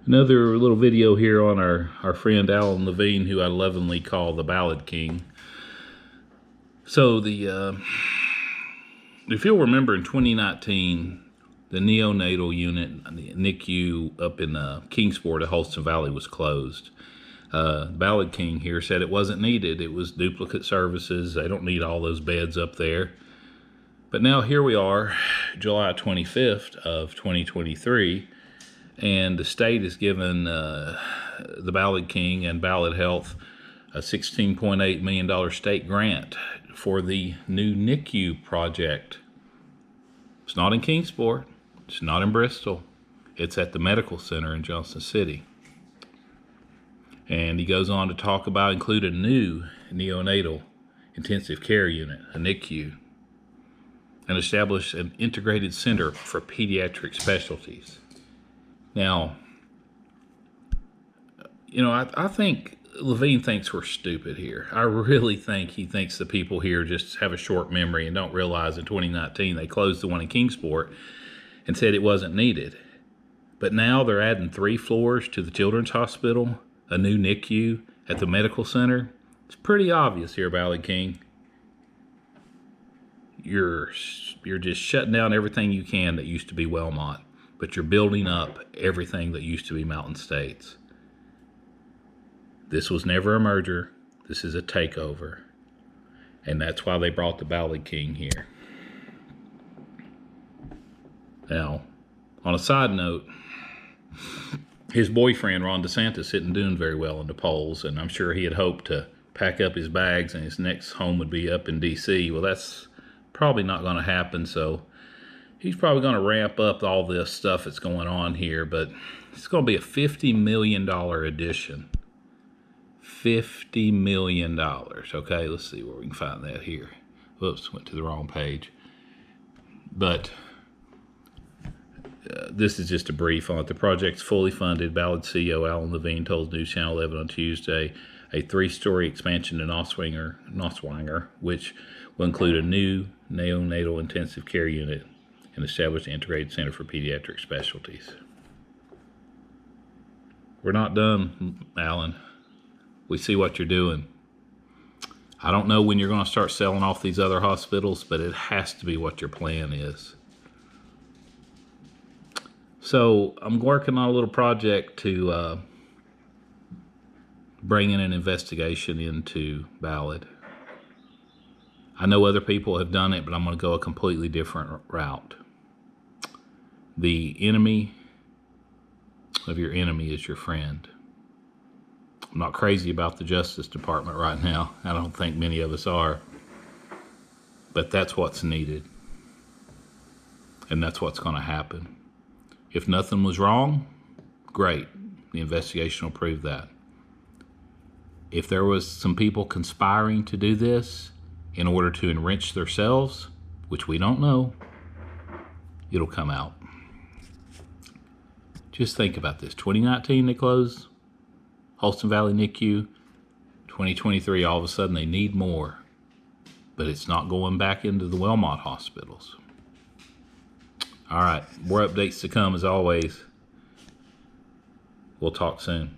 Another little video here on our friend Alan Levine, who I lovingly call the Ballad King. So if you'll remember, in 2019, the neonatal unit, the NICU up in Kingsport at Holston Valley, was closed. Ballad King here said it wasn't needed. It was duplicate services. They don't need all those beds up there. But now here we are, July 25th of 2023, and the state has given the Ballad King and Ballad Health a $16.8 million state grant for the new NICU project. It's not in Kingsport. It's not in Bristol. It's at the medical center in Johnson City. And he goes on to talk about include a new neonatal intensive care unit, a NICU, and establish an integrated center for pediatric specialties. Now, you know, I think Levine thinks we're stupid here. I really think he thinks the people here just have a short memory and don't realize in 2019 they closed the one in Kingsport and said it wasn't needed. But now they're adding 3 floors to the Children's Hospital, a new NICU at the medical center. It's pretty obvious here, Ballad King. You're just shutting down everything you can that used to be Wellmont, but you're building up everything that used to be Mountain States. This was never a merger. This is a takeover. And that's why they brought the Ballad King here. Now, on a side note, his boyfriend, Ron DeSantis, isn't doing very well in the polls, and I'm sure he had hoped to pack up his bags and his next home would be up in D.C. Well, that's probably not going to happen, so he's probably going to ramp up all this stuff that's going on here, but it's going to be a $50 million addition. $50 million. Okay, let's see where we can find that here. Whoops, went to the wrong page. But this is just a brief on it. The project's fully funded. Ballad CEO Alan Levine told News Channel 11 on Tuesday a 3-story expansion in Noswanger, which will include a new neonatal intensive care unit and establish an integrated center for pediatric specialties. We're not done, Alan. We see what you're doing. I don't know when you're going to start selling off these other hospitals, but it has to be what your plan is. So I'm working on a little project to bring in an investigation into Ballad. I know other people have done it, but I'm going to go a completely different route. The enemy of your enemy is your friend. I'm not crazy about the Justice Department right now. I don't think many of us are. But that's what's needed. And that's what's going to happen. If nothing was wrong, great. The investigation will prove that. If there was some people conspiring to do this in order to enrich themselves, which we don't know, it'll come out. Just think about this. 2019 they closed Holston Valley NICU. 2023 all of a sudden they need more, but it's not going back into the Wellmont hospitals. All right, more updates to come as always. We'll talk soon.